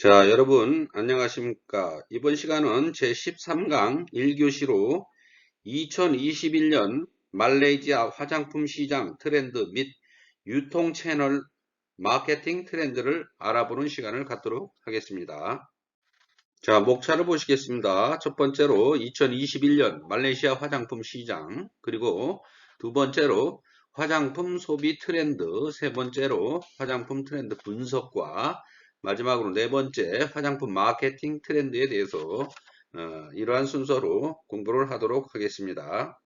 자, 여러분, 안녕하십니까. 이번 시간은 제13강 1교시로 2021년 말레이시아 화장품 시장 트렌드 및 유통 채널 마케팅 트렌드를 알아보는 시간을 갖도록 하겠습니다. 자, 목차를 보시겠습니다. 첫 번째로 2021년 말레이시아 화장품 시장, 그리고 두 번째로 화장품 소비 트렌드, 세 번째로 화장품 트렌드 분석과 마지막으로 네 번째 화장품 마케팅 트렌드에 대해서 이러한 순서로 공부를 하도록 하겠습니다.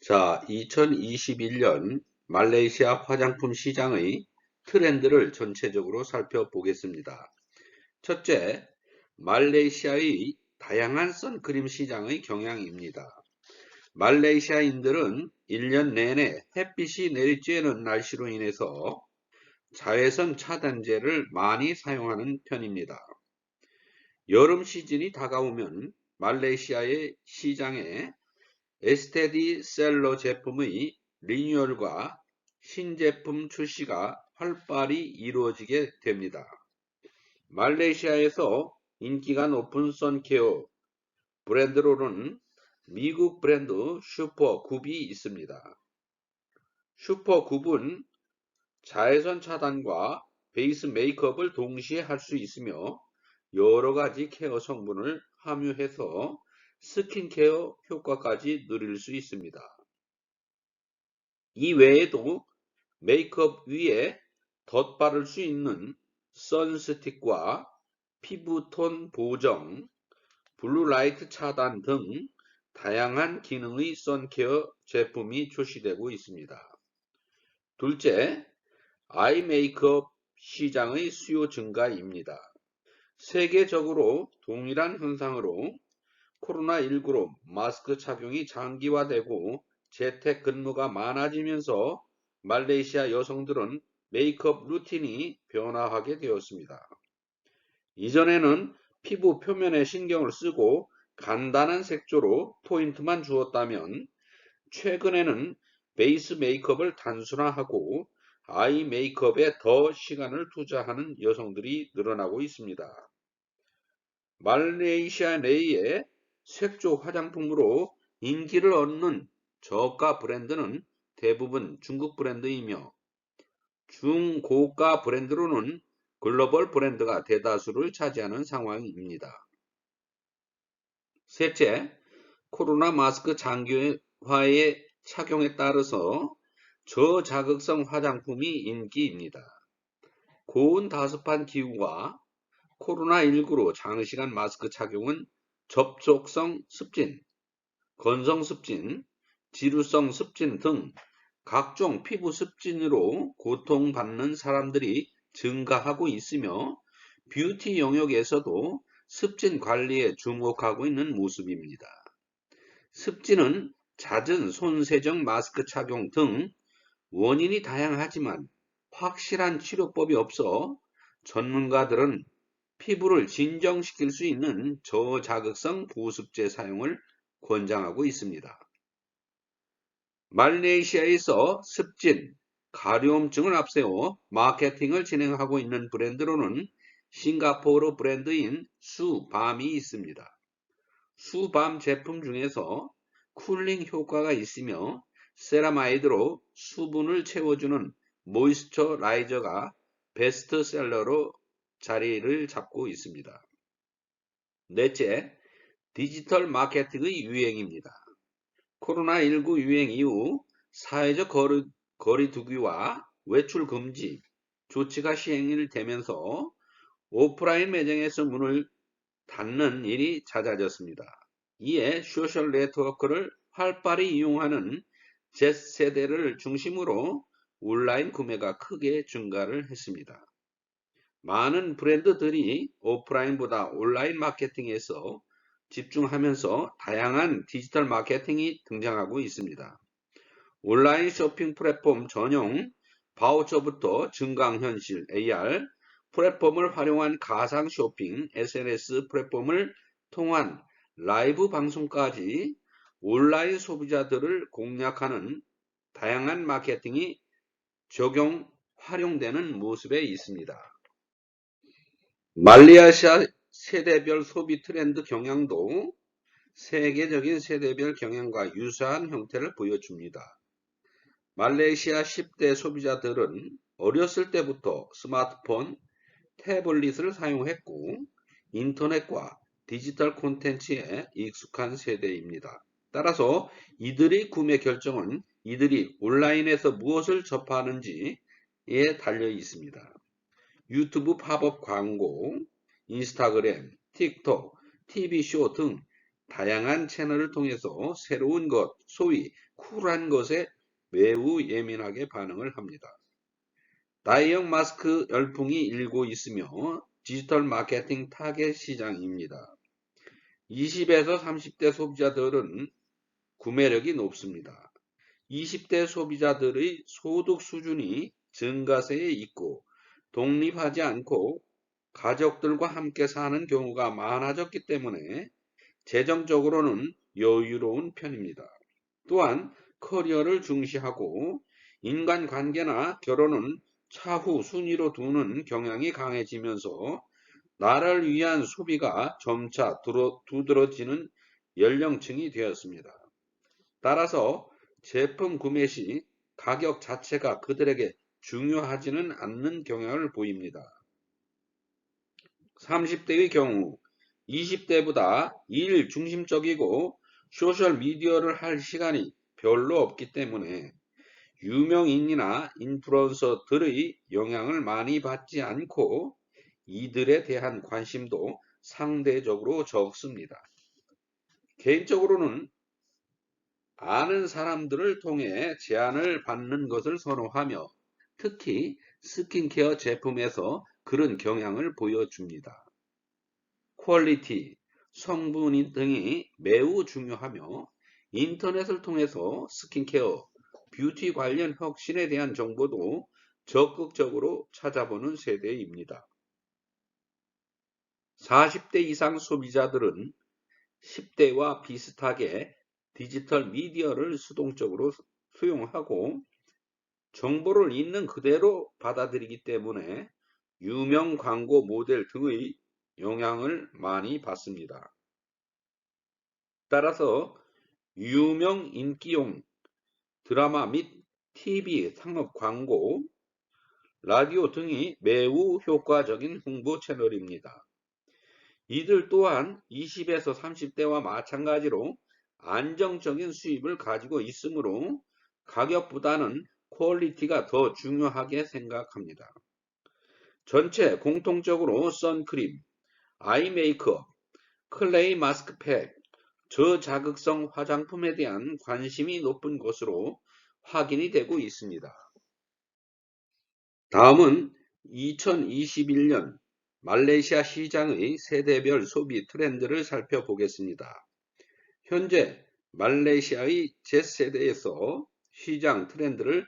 자, 2021년 말레이시아 화장품 시장의 트렌드를 전체적으로 살펴보겠습니다. 첫째, 말레이시아의 다양한 선크림 시장의 경향입니다. 말레이시아인들은 1년 내내 햇빛이 내리쬐는 날씨로 인해서 자외선 차단제를 많이 사용하는 편입니다. 여름 시즌이 다가오면 말레이시아의 시장에 에스테디셀러 제품의 리뉴얼과 신제품 출시가 활발히 이루어지게 됩니다. 말레이시아에서 인기가 높은 선케어 브랜드로는 미국 브랜드 슈퍼굽이 있습니다. 슈퍼굽은 자외선 차단과 베이스 메이크업을 동시에 할 수 있으며 여러 가지 케어 성분을 함유해서 스킨케어 효과까지 누릴 수 있습니다. 이 외에도 메이크업 위에 덧바를 수 있는 선스틱과 피부톤 보정, 블루라이트 차단 등 다양한 기능의 선케어 제품이 출시되고 있습니다. 둘째, 아이 메이크업 시장의 수요 증가입니다. 세계적으로 동일한 현상으로 코로나19로 마스크 착용이 장기화되고 재택 근무가 많아지면서 말레이시아 여성들은 메이크업 루틴이 변화하게 되었습니다. 이전에는 피부 표면에 신경을 쓰고 간단한 색조로 포인트만 주었다면 최근에는 베이스 메이크업을 단순화하고 아이 메이크업에 더 시간을 투자하는 여성들이 늘어나고 있습니다. 말레이시아 내의 색조 화장품으로 인기를 얻는 저가 브랜드는 대부분 중국 브랜드이며 중고가 브랜드로는 글로벌 브랜드가 대다수를 차지하는 상황입니다. 셋째, 코로나 마스크 장기화의 착용에 따라서 저자극성 화장품이 인기입니다. 고온 다습한 기후와 코로나19로 장시간 마스크 착용은 접촉성 습진, 건성 습진, 지루성 습진 등 각종 피부 습진으로 고통받는 사람들이 증가하고 있으며 뷰티 영역에서도 습진 관리에 주목하고 있는 모습입니다. 습진은 잦은 손 세정 마스크 착용 등 원인이 다양하지만 확실한 치료법이 없어 전문가들은 피부를 진정시킬 수 있는 저자극성 보습제 사용을 권장하고 있습니다. 말레이시아에서 습진, 가려움증을 앞세워 마케팅을 진행하고 있는 브랜드로는 싱가포르 브랜드인 수밤이 있습니다. 수밤 제품 중에서 쿨링 효과가 있으며 세라마이드로 수분을 채워주는 모이스처라이저가 베스트셀러로 자리를 잡고 있습니다. 넷째, 디지털 마케팅의 유행입니다. 코로나19 유행 이후 사회적 거리두기와 외출 금지 조치가 시행되면서 오프라인 매장에서 문을 닫는 일이 잦아졌습니다. 이에 소셜 네트워크를 활발히 이용하는 Z세대를 중심으로 온라인 구매가 크게 증가를 했습니다. 많은 브랜드들이 오프라인보다 온라인 마케팅에서 집중하면서 다양한 디지털 마케팅이 등장하고 있습니다. 온라인 쇼핑 플랫폼 전용 바우처부터 증강현실 AR 플랫폼을 활용한 가상 쇼핑 SNS 플랫폼을 통한 라이브 방송까지 온라인 소비자들을 공략하는 다양한 마케팅이 활용되는 모습에 있습니다. 말레이시아 세대별 소비 트렌드 경향도 세계적인 세대별 경향과 유사한 형태를 보여줍니다. 말레이시아 10대 소비자들은 어렸을 때부터 스마트폰, 태블릿을 사용했고 인터넷과 디지털 콘텐츠에 익숙한 세대입니다. 따라서 이들의 구매 결정은 이들이 온라인에서 무엇을 접하는지에 달려 있습니다. 유튜브 팝업 광고, 인스타그램, 틱톡, TV쇼 등 다양한 채널을 통해서 새로운 것, 소위 쿨한 것에 매우 예민하게 반응을 합니다. 다이형 마스크 열풍이 일고 있으며 디지털 마케팅 타겟 시장입니다. 20에서 30대 소비자들은 구매력이 높습니다. 20대 소비자들의 소득 수준이 증가세에 있고 독립하지 않고 가족들과 함께 사는 경우가 많아졌기 때문에 재정적으로는 여유로운 편입니다. 또한 커리어를 중시하고 인간관계나 결혼은 차후 순위로 두는 경향이 강해지면서 나를 위한 소비가 점차 두드러지는 연령층이 되었습니다. 따라서 제품 구매 시 가격 자체가 그들에게 중요하지는 않는 경향을 보입니다. 30대의 경우 20대보다 일 중심적이고 소셜미디어를 할 시간이 별로 없기 때문에 유명인이나 인플루언서들의 영향을 많이 받지 않고 이들에 대한 관심도 상대적으로 적습니다. 개인적으로는 아는 사람들을 통해 제안을 받는 것을 선호하며 특히 스킨케어 제품에서 그런 경향을 보여줍니다. 퀄리티, 성분 등이 매우 중요하며 인터넷을 통해서 스킨케어, 뷰티 관련 혁신에 대한 정보도 적극적으로 찾아보는 세대입니다. 40대 이상 소비자들은 10대와 비슷하게 디지털 미디어를 수동적으로 수용하고 정보를 있는 그대로 받아들이기 때문에 유명 광고 모델 등의 영향을 많이 받습니다. 따라서 유명 인기용 드라마 및 TV 상업 광고, 라디오 등이 매우 효과적인 홍보 채널입니다. 이들 또한 20에서 30대와 마찬가지로 안정적인 수입을 가지고 있으므로 가격보다는 퀄리티가 더 중요하게 생각합니다. 전체 공통적으로 선크림, 아이 메이크업, 클레이 마스크팩, 저자극성 화장품에 대한 관심이 높은 것으로 확인이 되고 있습니다. 다음은 2021년 말레이시아 시장의 세대별 소비 트렌드를 살펴보겠습니다. 현재 말레이시아의 Z세대에서 시장 트렌드를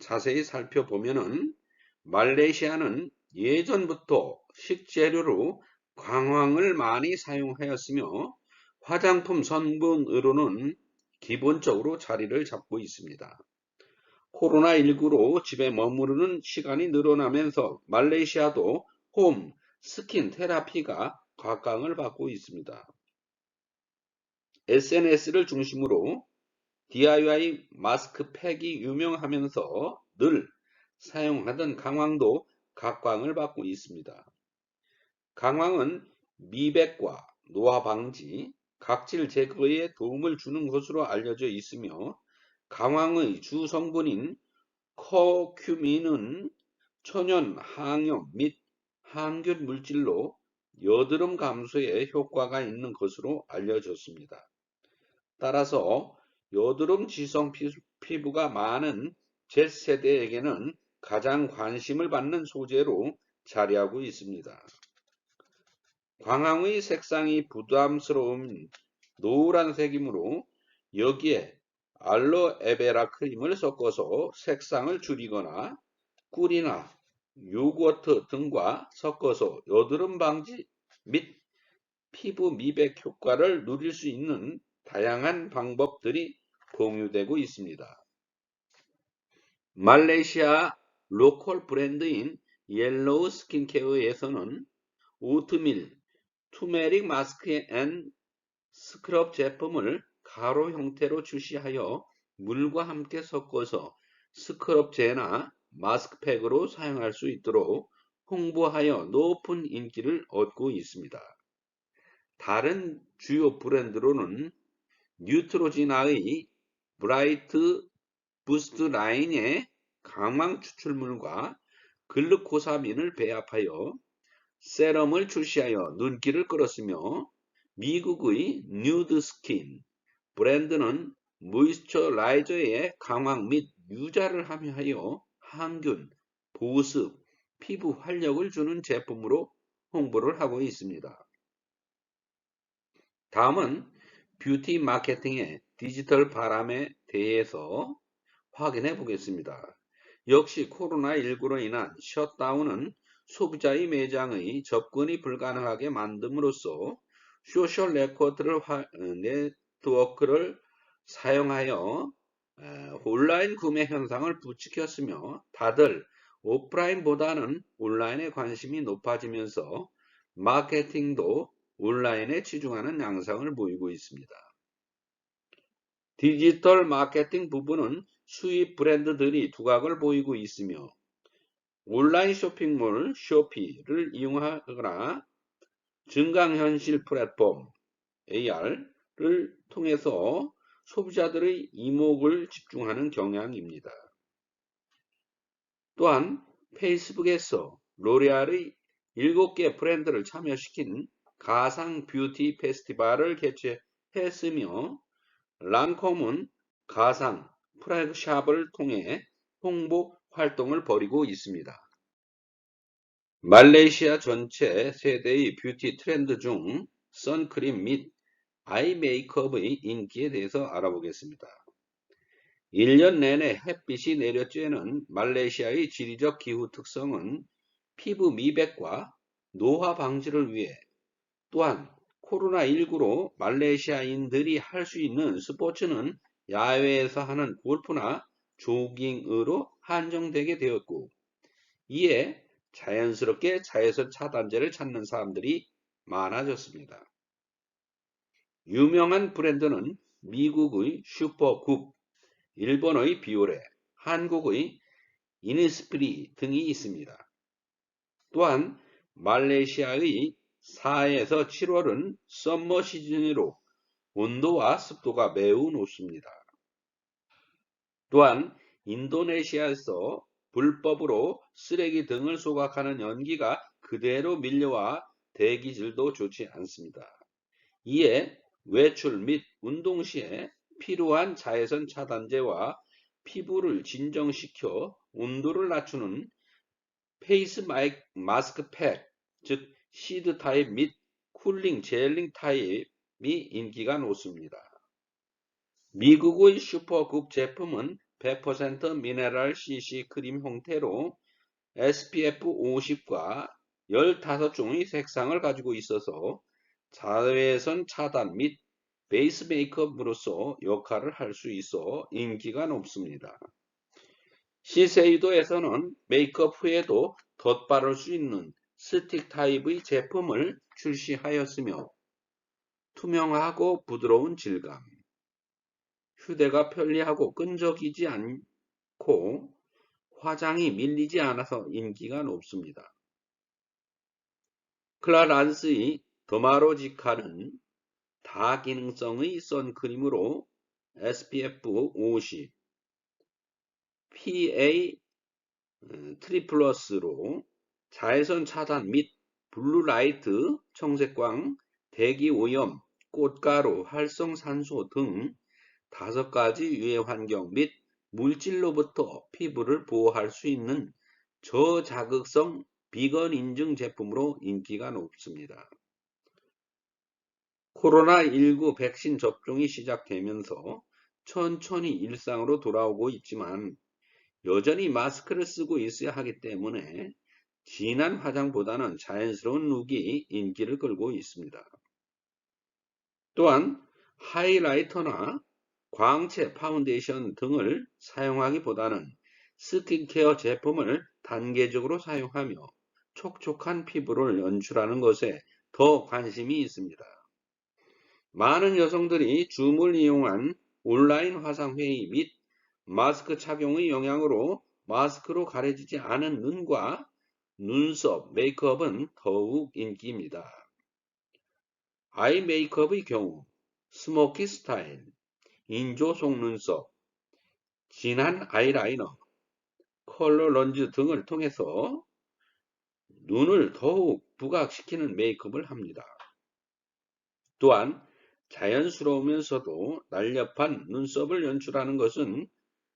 자세히 살펴보면 말레이시아는 예전부터 식재료로 광황을 많이 사용하였으며 화장품 성분으로는 기본적으로 자리를 잡고 있습니다. 코로나19로 집에 머무르는 시간이 늘어나면서 말레이시아도 홈 스킨 테라피가 각광을 받고 있습니다. SNS를 중심으로 DIY 마스크팩이 유명하면서 늘 사용하던 강황도 각광을 받고 있습니다. 강황은 미백과 노화 방지, 각질 제거에 도움을 주는 것으로 알려져 있으며 강황의 주 성분인 커큐민은 천연 항염 및 항균 물질로 여드름 감소에 효과가 있는 것으로 알려졌습니다. 따라서 여드름 지성 피부가 많은 Z세대에게는 가장 관심을 받는 소재로 자리하고 있습니다. 광황의 색상이 부담스러운 노란색이므로 여기에 알로에베라 크림을 섞어서 색상을 줄이거나 꿀이나 요거트 등과 섞어서 여드름 방지 및 피부 미백 효과를 누릴 수 있는 다양한 방법들이 공유되고 있습니다. 말레이시아 로컬 브랜드인 옐로우 스킨케어에서는 오트밀, 투메릭 마스크 앤 스크럽 제품을 가루 형태로 출시하여 물과 함께 섞어서 스크럽제나 마스크팩으로 사용할 수 있도록 홍보하여 높은 인기를 얻고 있습니다. 다른 주요 브랜드로는 뉴트로지나의 브라이트 부스트 라인의 강황 추출물과 글루코사민을 배합하여 세럼을 출시하여 눈길을 끌었으며 미국의 뉴드스킨 브랜드는 모이스처라이저의 강황 및 유자를 함유하여 항균, 보습, 피부 활력을 주는 제품으로 홍보를 하고 있습니다. 다음은 뷰티 마케팅의 디지털 바람에 대해서 확인해 보겠습니다. 역시 코로나19로 인한 셧다운은 소비자의 매장의 접근이 불가능하게 만듦으로써 소셜 네트워크를 사용하여 온라인 구매 현상을 부추겼으며 다들 오프라인보다는 온라인에 관심이 높아지면서 마케팅도 온라인에 치중하는 양상을 보이고 있습니다. 디지털 마케팅 부분은 수입 브랜드들이 두각을 보이고 있으며 온라인 쇼핑몰 쇼피를 이용하거나 증강현실 플랫폼 AR를 통해서 소비자들의 이목을 집중하는 경향입니다. 또한 페이스북에서 로레알의 7개 브랜드를 참여시킨 가상 뷰티 페스티벌을 개최했으며 랑콤은 가상 플래그샵을 통해 홍보 활동을 벌이고 있습니다. 말레이시아 전체 세대의 뷰티 트렌드 중 선크림 및 아이 메이크업의 인기에 대해서 알아보겠습니다. 1년 내내 햇빛이 내려쬐는 말레이시아의 지리적 기후 특성은 피부 미백과 노화 방지를 위해 또한 코로나19로 말레이시아인들이 할 수 있는 스포츠는 야외에서 하는 골프나 조깅으로 한정되게 되었고 이에 자연스럽게 자외선 차단제를 찾는 사람들이 많아졌습니다. 유명한 브랜드는 미국의 슈퍼굽, 일본의 비오레, 한국의 이니스프리 등이 있습니다. 또한 말레이시아의 4에서 7월은 썸머 시즌으로 온도와 습도가 매우 높습니다. 또한 인도네시아에서 불법으로 쓰레기 등을 소각하는 연기가 그대로 밀려와 대기질도 좋지 않습니다. 이에 외출 및 운동 시에 필요한 자외선 차단제와 피부를 진정시켜 온도를 낮추는 페이스 마스크팩, 즉 시드 타입 및 쿨링 젤링 타입이 인기가 높습니다. 미국의 슈퍼굽 제품은 100% 미네랄 CC 크림 형태로 SPF 50과 15종의 색상을 가지고 있어서 자외선 차단 및 베이스 메이크업으로서 역할을 할 수 있어 인기가 높습니다. 시세이도에서는 메이크업 후에도 덧바를 수 있는 스틱 타입의 제품을 출시하였으며 투명하고 부드러운 질감, 휴대가 편리하고 끈적이지 않고 화장이 밀리지 않아서 인기가 높습니다. 클라란스의 더마로지카는 다기능성의 선크림으로 SPF 50, PA 트리플러스로 자외선 차단 및 블루라이트, 청색광, 대기오염, 꽃가루, 활성산소 등 5가지 유해 환경 및 물질로부터 피부를 보호할 수 있는 저자극성 비건 인증 제품으로 인기가 높습니다. 코로나19 백신 접종이 시작되면서 천천히 일상으로 돌아오고 있지만 여전히 마스크를 쓰고 있어야 하기 때문에 진한 화장보다는 자연스러운 룩이 인기를 끌고 있습니다. 또한 하이라이터나 광채 파운데이션 등을 사용하기보다는 스킨케어 제품을 단계적으로 사용하며 촉촉한 피부를 연출하는 것에 더 관심이 있습니다. 많은 여성들이 줌을 이용한 온라인 화상회의 및 마스크 착용의 영향으로 마스크로 가려지지 않은 눈과 눈썹 메이크업은 더욱 인기입니다. 아이 메이크업의 경우 스모키 스타일, 인조 속눈썹, 진한 아이라이너, 컬러 런즈 등을 통해서 눈을 더욱 부각시키는 메이크업을 합니다. 또한 자연스러우면서도 날렵한 눈썹을 연출하는 것은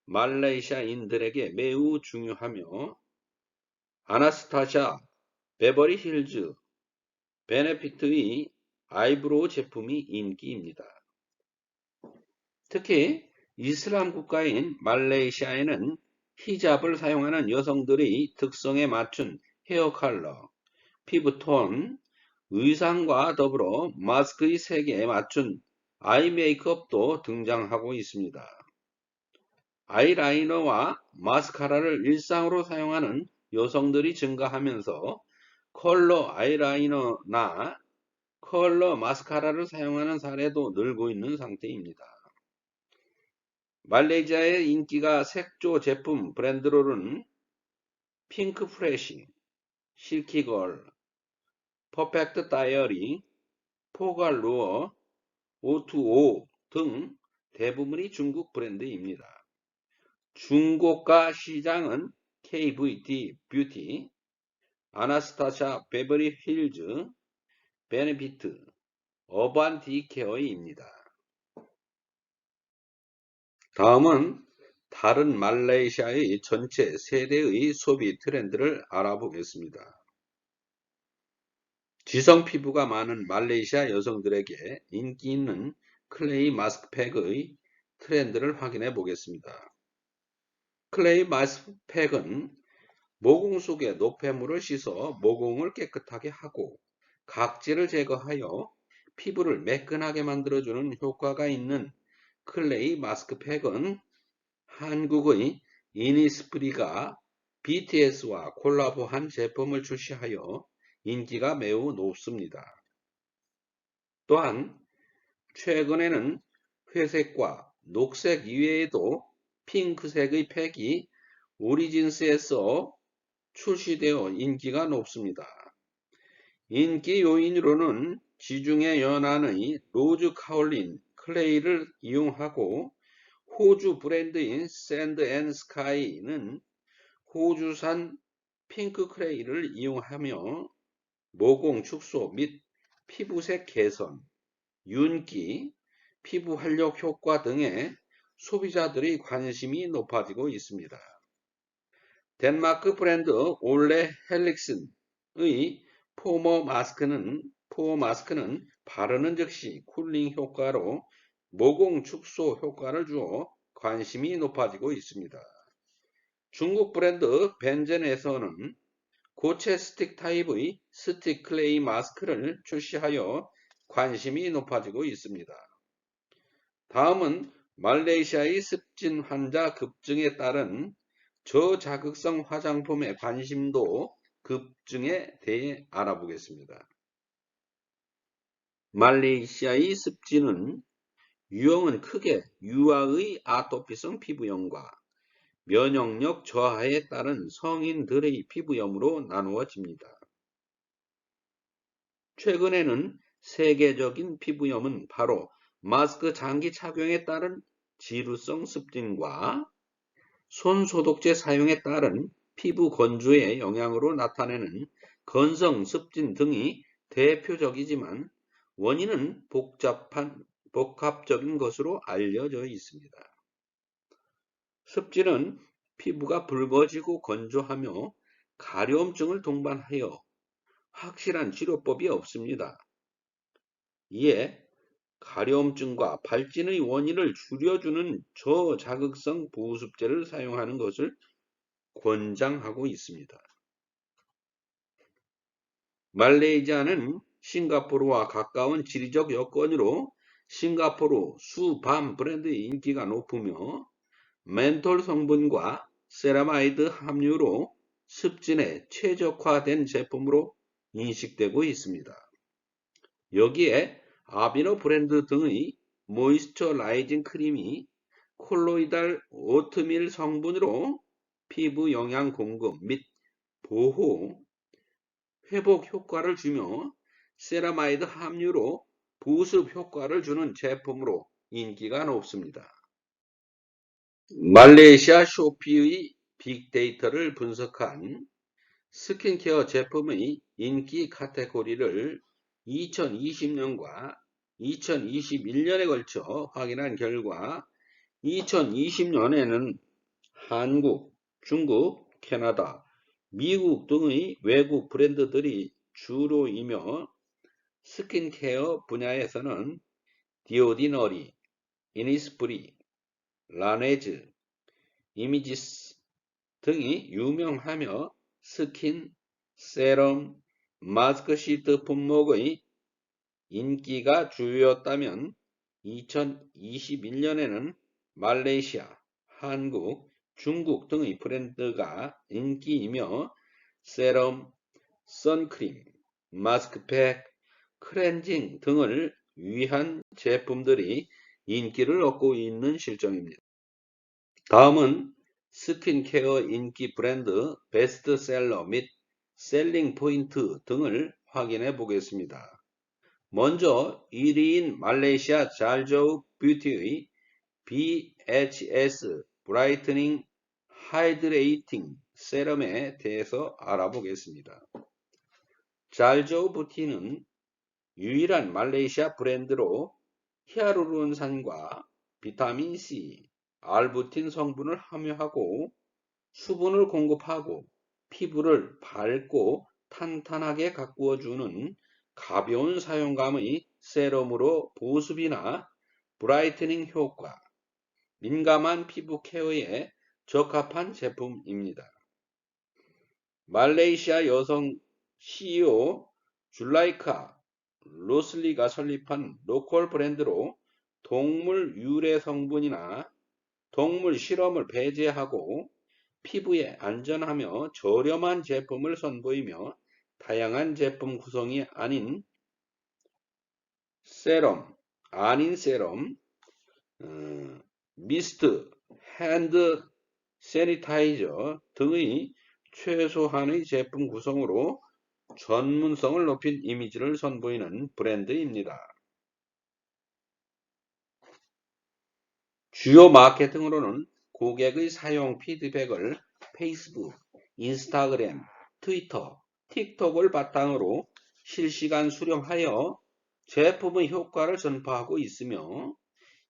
말레이시아인들에게 매우 중요하며 아나스타샤 베버리 힐즈 베네피트의 아이브로우 제품이 인기입니다. 특히 이슬람 국가인 말레이시아에는 히잡을 사용하는 여성들의 특성에 맞춘 헤어 컬러, 피부톤, 의상과 더불어 마스크의 색에 맞춘 아이 메이크업도 등장하고 있습니다. 아이라이너와 마스카라를 일상으로 사용하는 여성들이 증가하면서 컬러 아이라이너나 컬러 마스카라를 사용하는 사례도 늘고 있는 상태입니다. 말레이시아의 인기가 색조 제품 브랜드로는 핑크 프레시, 실키걸, 퍼펙트 다이어리, 포갈루어, O2O 등 대부분이 중국 브랜드입니다. 중고가 시장은 KVD 뷰티, 아나스타샤 베버리 힐즈, 베네피트, 어반 디케어입니다. 다음은 다른 말레이시아의 전체 세대의 소비 트렌드를 알아보겠습니다. 지성 피부가 많은 말레이시아 여성들에게 인기 있는 클레이 마스크팩의 트렌드를 확인해 보겠습니다. 클레이 마스크팩은 모공 속에 노폐물을 씻어 모공을 깨끗하게 하고 각질을 제거하여 피부를 매끈하게 만들어주는 효과가 있는 클레이 마스크팩은 한국의 이니스프리가 BTS와 콜라보한 제품을 출시하여 인기가 매우 높습니다. 또한 최근에는 회색과 녹색 이외에도 핑크색의 팩이 오리진스에서 출시되어 인기가 높습니다. 인기 요인으로는 지중해 연안의 로즈 카올린 클레이를 이용하고 호주 브랜드인 샌드 앤 스카이는 호주산 핑크 클레이를 이용하며 모공 축소 및 피부색 개선, 윤기, 피부 활력 효과 등에 소비자들의 관심이 높아지고 있습니다. 덴마크 브랜드 올레 헬릭슨의 포어 마스크는 바르는 즉시 쿨링 효과로 모공 축소 효과를 주어 관심이 높아지고 있습니다. 중국 브랜드 벤젠에서는 고체 스틱 타입의 스틱 클레이 마스크를 출시하여 관심이 높아지고 있습니다. 다음은 말레이시아의 습진 환자 급증에 따른 저자극성 화장품의 관심도 급증에 대해 알아보겠습니다. 말레이시아의 습진은 유형은 크게 유아의 아토피성 피부염과 면역력 저하에 따른 성인들의 피부염으로 나누어집니다. 최근에는 세계적인 피부염은 바로 마스크 장기 착용에 따른 지루성 습진과 손 소독제 사용에 따른 피부 건조의 영향으로 나타내는 건성 습진 등이 대표적이지만 원인은 복합적인 것으로 알려져 있습니다. 습진은 피부가 붉어지고 건조하며 가려움증을 동반하여 확실한 치료법이 없습니다. 이에 가려움증과 발진의 원인을 줄여주는 저자극성 보습제를 사용하는 것을 권장하고 있습니다. 말레이시아는 싱가포르와 가까운 지리적 여건으로 싱가포르 수밤 브랜드의 인기가 높으며 멘톨 성분과 세라마이드 함유로 습진에 최적화된 제품으로 인식되고 있습니다. 여기에 아비노 브랜드 등의 모이스처라이징 크림이 콜로이달 오트밀 성분으로 피부 영양 공급 및 보호, 회복 효과를 주며 세라마이드 함유로 보습 효과를 주는 제품으로 인기가 높습니다. 말레이시아 쇼피의 빅데이터를 분석한 스킨케어 제품의 인기 카테고리를 2020년과 2021년에 걸쳐 확인한 결과 2020년에는 한국, 중국, 캐나다, 미국 등의 외국 브랜드들이 주로이며 스킨케어 분야에서는 디오디너리, 이니스프리, 라네즈, 이미지스 등이 유명하며 스킨, 세럼, 마스크 시트 품목의 인기가 주요였다면 2021년에는 말레이시아, 한국, 중국 등의 브랜드가 인기이며 세럼, 선크림, 마스크팩, 클렌징 등을 위한 제품들이 인기를 얻고 있는 실정입니다. 다음은 스킨케어 인기 브랜드 베스트셀러 및 셀링 포인트 등을 확인해 보겠습니다. 먼저 1위인 말레이시아 잘저우 뷰티의 BHS 브라이트닝 하이드레이팅 세럼에 대해서 알아보겠습니다. 잘저우 뷰티는 유일한 말레이시아 브랜드로 히알루론산과 비타민C, 알부틴 성분을 함유하고 수분을 공급하고 피부를 밝고 탄탄하게 가꾸어주는 가벼운 사용감의 세럼으로 보습이나 브라이트닝 효과, 민감한 피부 케어에 적합한 제품입니다. 말레이시아 여성 CEO 줄라이카 로슬리가 설립한 로컬 브랜드로 동물 유래 성분이나 동물 실험을 배제하고 피부에 안전하며 저렴한 제품을 선보이며 다양한 제품 구성이 아닌 세럼, 미스트, 핸드 세니타이저 등의 최소한의 제품 구성으로 전문성을 높인 이미지를 선보이는 브랜드입니다. 주요 마케팅으로는 고객의 사용 피드백을 페이스북, 인스타그램, 트위터, 틱톡을 바탕으로 실시간 수령하여 제품의 효과를 전파하고 있으며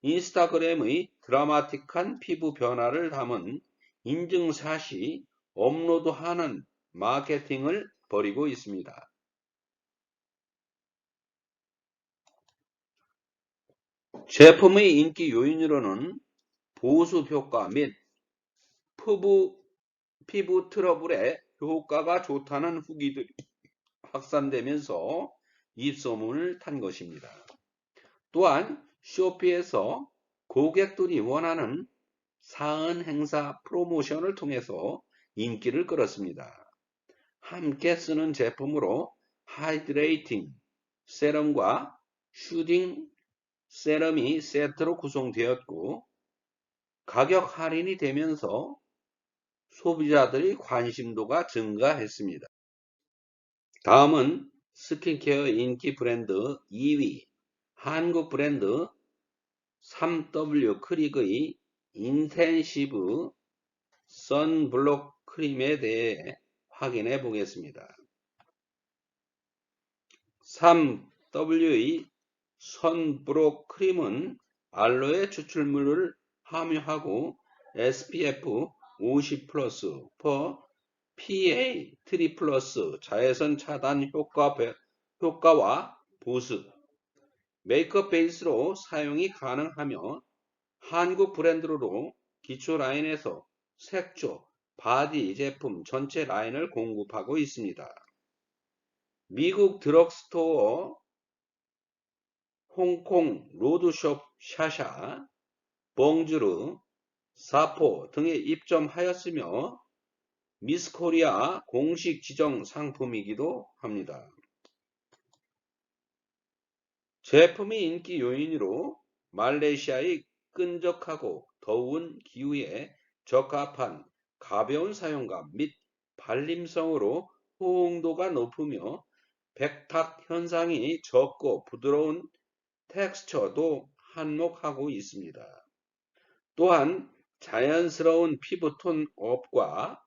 인스타그램의 드라마틱한 피부 변화를 담은 인증샷이 업로드하는 마케팅을 벌이고 있습니다. 제품의 인기 요인으로는 보습 효과 및 피부 트러블에 효과가 좋다는 후기들이 확산되면서 입소문을 탄 것입니다. 또한 쇼피에서 고객들이 원하는 사은 행사 프로모션을 통해서 인기를 끌었습니다. 함께 쓰는 제품으로 하이드레이팅 세럼과 슈딩 세럼이 세트로 구성되었고 가격 할인이 되면서 소비자들의 관심도가 증가했습니다. 다음은 스킨케어 인기 브랜드 2위 한국 브랜드 3W 크릭의 인텐시브 선블록 크림에 대해 확인해 보겠습니다. 3W의 선블록 크림은 알로에 추출물을 함유하고 SPF 50+, PA3+, 자외선 차단 효과와 보습, 메이크업 베이스로 사용이 가능하며 한국 브랜드로 기초 라인에서 색조, 바디 제품 전체 라인을 공급하고 있습니다. 미국 드럭스토어, 홍콩 로드숍 샤샤, 봉주르, 사포 등에 입점하였으며 미스 코리아 공식 지정 상품이기도 합니다. 제품의 인기 요인으로 말레이시아의 끈적하고 더운 기후에 적합한 가벼운 사용감 및 발림성으로 호응도가 높으며 백탁 현상이 적고 부드러운 텍스처도 한몫하고 있습니다. 또한 자연스러운 피부톤 업과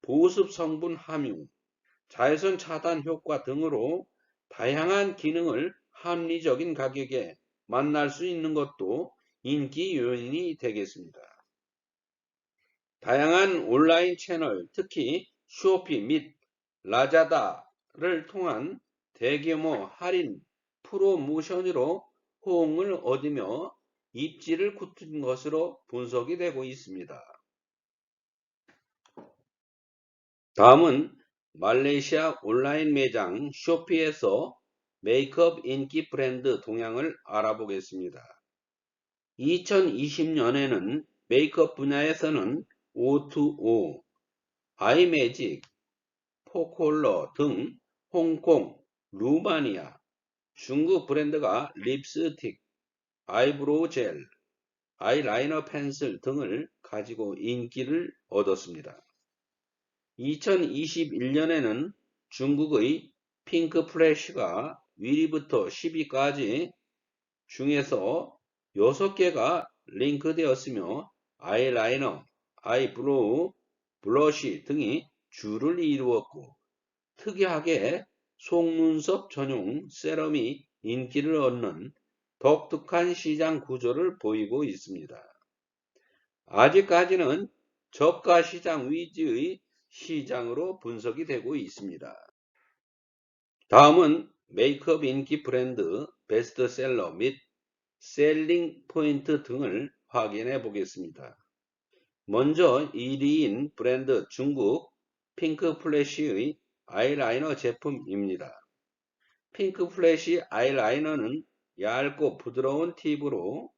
보습 성분 함유, 자외선 차단 효과 등으로 다양한 기능을 합리적인 가격에 만날 수 있는 것도 인기 요인이 되겠습니다. 다양한 온라인 채널, 특히 쇼피 및 라자다를 통한 대규모 할인 프로모션으로 호응을 얻으며 입지를 굳힌 것으로 분석이 되고 있습니다. 다음은 말레이시아 온라인 매장 쇼피에서 메이크업 인기 브랜드 동향을 알아보겠습니다. 2020년에는 메이크업 분야에서는 O2O, 아이매직, 포콜러 등 홍콩, 루마니아, 중국 브랜드가 립스틱, 아이브로우 젤, 아이라이너 펜슬 등을 가지고 인기를 얻었습니다. 2021년에는 중국의 핑크 플래시가 1위부터 10위까지 중에서 6개가 링크되었으며 아이라이너, 아이브로우, 블러쉬 등이 주를 이루었고 특이하게 속눈썹 전용 세럼이 인기를 얻는 독특한 시장 구조를 보이고 있습니다. 아직까지는 저가 시장 위주의 시장으로 분석이 되고 있습니다. 다음은 메이크업 인기 브랜드 베스트셀러 및 셀링 포인트 등을 확인해 보겠습니다. 먼저 1위인 브랜드 중국 핑크 플래시의 아이라이너 제품입니다. 핑크 플래시 아이라이너는 얇고 부드러운 팁으로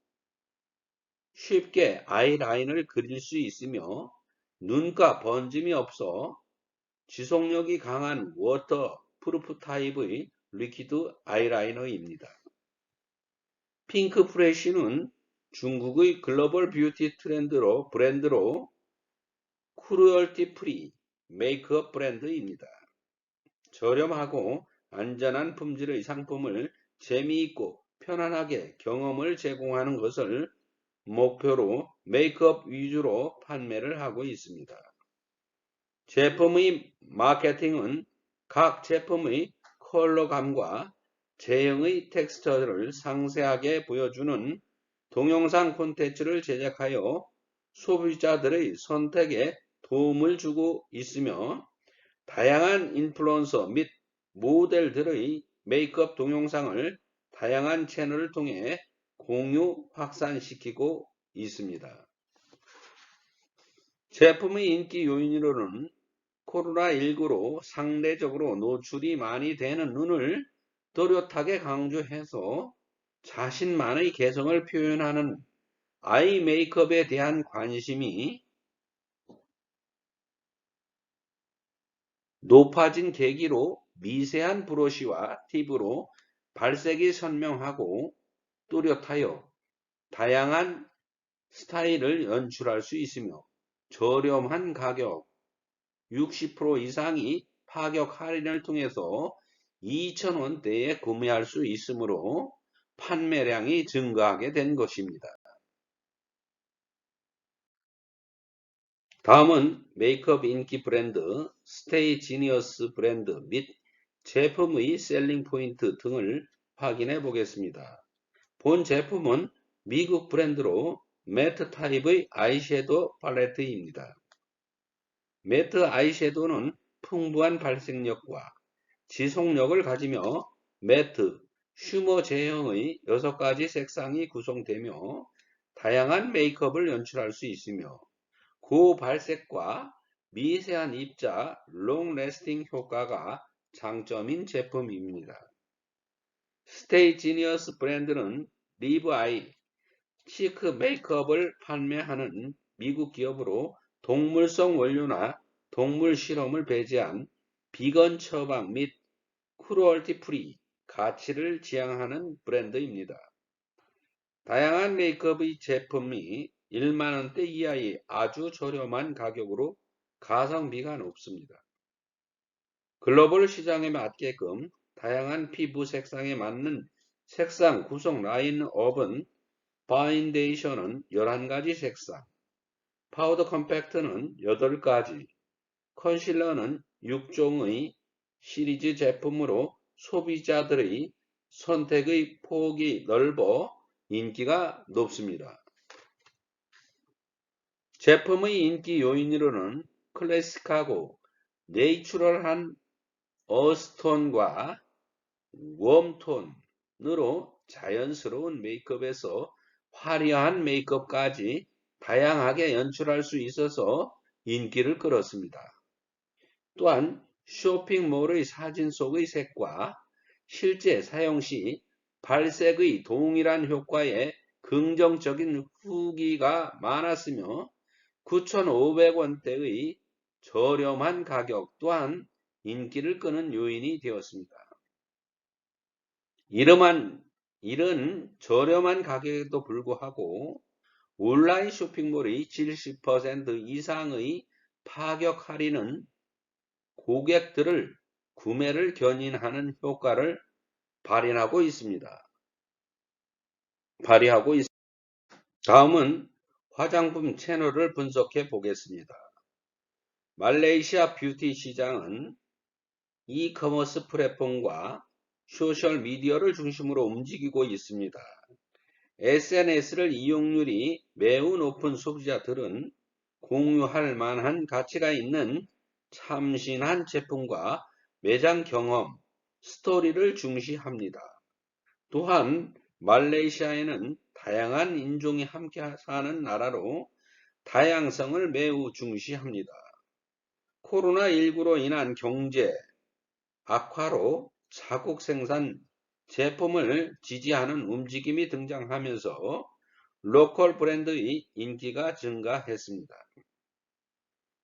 쉽게 아이라인을 그릴 수 있으며 눈가 번짐이 없어 지속력이 강한 워터프루프 타입의 리퀴드 아이라이너입니다. 핑크 플래시는 중국의 글로벌 뷰티 브랜드로 크루얼티 프리 메이크업 브랜드입니다. 저렴하고 안전한 품질의 상품을 재미있고 편안하게 경험을 제공하는 것을 목표로 메이크업 위주로 판매를 하고 있습니다. 제품의 마케팅은 각 제품의 컬러감과 제형의 텍스처를 상세하게 보여주는 동영상 콘텐츠를 제작하여 소비자들의 선택에 도움을 주고 있으며 다양한 인플루언서 및 모델들의 메이크업 동영상을 다양한 채널을 통해 공유 확산시키고 있습니다. 제품의 인기 요인으로는 코로나19로 상대적으로 노출이 많이 되는 눈을 또렷하게 강조해서 자신만의 개성을 표현하는 아이 메이크업에 대한 관심이 높아진 계기로 미세한 브러쉬와 팁으로 발색이 선명하고 또렷하여 다양한 스타일을 연출할 수 있으며 저렴한 가격 60% 이상이 파격 할인을 통해서 2,000원대에 구매할 수 있으므로 판매량이 증가하게 된 것입니다. 다음은 메이크업 인기 브랜드 스테이 지니어스 브랜드 및 제품의 셀링 포인트 등을 확인해 보겠습니다. 본 제품은 미국 브랜드로 매트 타입의 아이섀도우 팔레트입니다. 매트 아이섀도우는 풍부한 발색력과 지속력을 가지며 매트, 쉬머 제형의 6가지 색상이 구성되며 다양한 메이크업을 연출할 수 있으며 고발색과 미세한 입자, 롱 레스팅 효과가 장점인 제품입니다. 스테이 지니어스 브랜드는 리브 아이, 치크 메이크업을 판매하는 미국 기업으로 동물성 원료나 동물 실험을 배제한 비건 처방 및 크루얼티 프리 가치를 지향하는 브랜드입니다. 다양한 메이크업의 제품이 1만원대 이하의 아주 저렴한 가격으로 가성비가 높습니다. 글로벌 시장에 맞게끔 다양한 피부 색상에 맞는 색상 구성 라인업은 파운데이션은 11가지 색상, 파우더 컴팩트는 8가지, 컨실러는 6종의 시리즈 제품으로 소비자들의 선택의 폭이 넓어 인기가 높습니다. 제품의 인기 요인으로는 클래식하고 내추럴한 어스톤과 웜톤으로 자연스러운 메이크업에서 화려한 메이크업까지 다양하게 연출할 수 있어서 인기를 끌었습니다. 또한 쇼핑몰의 사진 속의 색과 실제 사용 시 발색의 동일한 효과에 긍정적인 후기가 많았으며 9,500원대의 저렴한 가격 또한 인기를 끄는 요인이 되었습니다. 이런 저렴한 가격에도 불구하고 온라인 쇼핑몰의 70% 이상의 파격 할인은 고객들을 구매를 견인하는 효과를 발휘하고 있습니다. 다음은 화장품 채널을 분석해 보겠습니다. 말레이시아 뷰티 시장은 이커머스 플랫폼과 소셜미디어를 중심으로 움직이고 있습니다. SNS를 이용률이 매우 높은 소비자들은 공유할 만한 가치가 있는 참신한 제품과 매장 경험, 스토리를 중시합니다. 또한 말레이시아에는 다양한 인종이 함께 사는 나라로 다양성을 매우 중시합니다. 코로나19로 인한 경제 악화로 자국 생산 제품을 지지하는 움직임이 등장하면서 로컬 브랜드의 인기가 증가했습니다.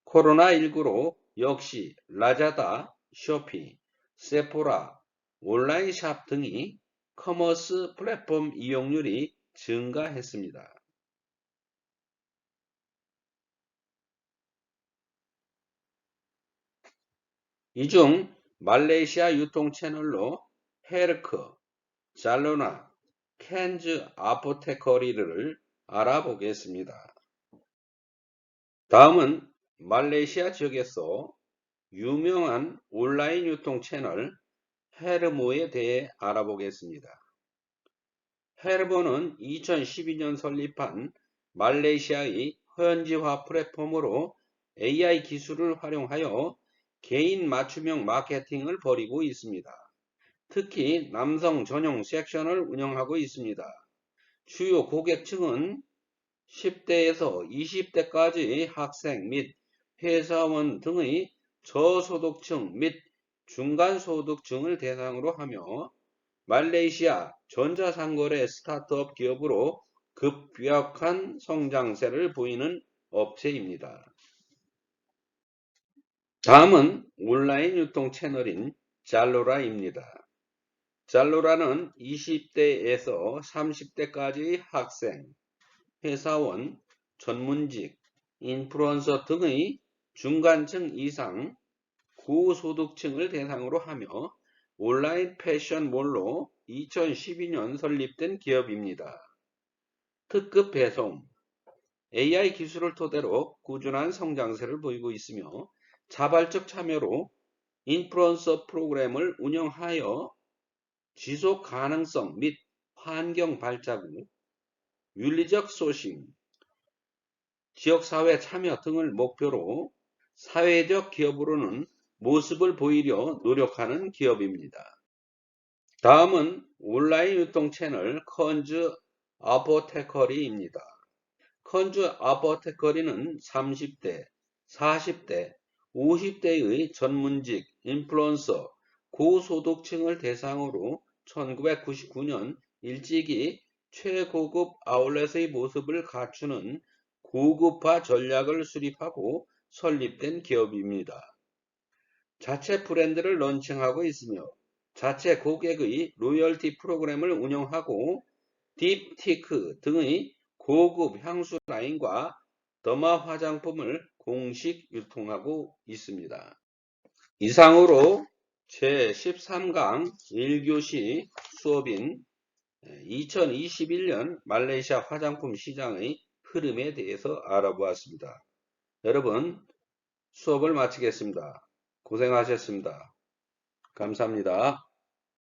코로나19로 역시 라자다, 쇼피, 세포라, 온라인 샵 등이 커머스 플랫폼 이용률이 증가했습니다. 이 중 말레이시아 유통 채널로 헤르크, 잘로나, 켄즈 아포테커리를 알아보겠습니다. 다음은 말레이시아 지역에서 유명한 온라인 유통 채널 헤르모에 대해 알아보겠습니다. 헤르모는 2012년 설립한 말레이시아의 현지화 플랫폼으로 AI 기술을 활용하여 개인 맞춤형 마케팅을 벌이고 있습니다. 특히 남성 전용 섹션을 운영하고 있습니다. 주요 고객층은 10대에서 20대까지 학생 및 회사원 등의 저소득층 및 중간소득층을 대상으로 하며 말레이시아 전자상거래 스타트업 기업으로 급격한 성장세를 보이는 업체입니다. 다음은 온라인 유통 채널인 잘로라입니다. 잘로라는 20대에서 30대까지의 학생, 회사원, 전문직, 인플루언서 등의 중간층 이상 고소득층을 대상으로 하며 온라인 패션몰로 2012년 설립된 기업입니다. 특급 배송, AI 기술을 토대로 꾸준한 성장세를 보이고 있으며 자발적 참여로 인플루언서 프로그램을 운영하여 지속 가능성 및 환경 발자국, 윤리적 소싱, 지역사회 참여 등을 목표로 사회적 기업으로는 모습을 보이려 노력하는 기업입니다. 다음은 온라인 유통 채널 컨즈 아포테커리입니다. 컨즈 아포테커리는 30대, 40대, 50대의 전문직, 인플루언서, 고소득층을 대상으로 1999년 일찍이 최고급 아울렛의 모습을 갖추는 고급화 전략을 수립하고 설립된 기업입니다. 자체 브랜드를 런칭하고 있으며 자체 고객의 로열티 프로그램을 운영하고 딥티크 등의 고급 향수 라인과 더마 화장품을 공식 유통하고 있습니다. 이상으로 제13강 1교시 수업인 2021년 말레이시아 화장품 시장의 흐름에 대해서 알아보았습니다. 여러분, 수업을 마치겠습니다. 고생하셨습니다. 감사합니다.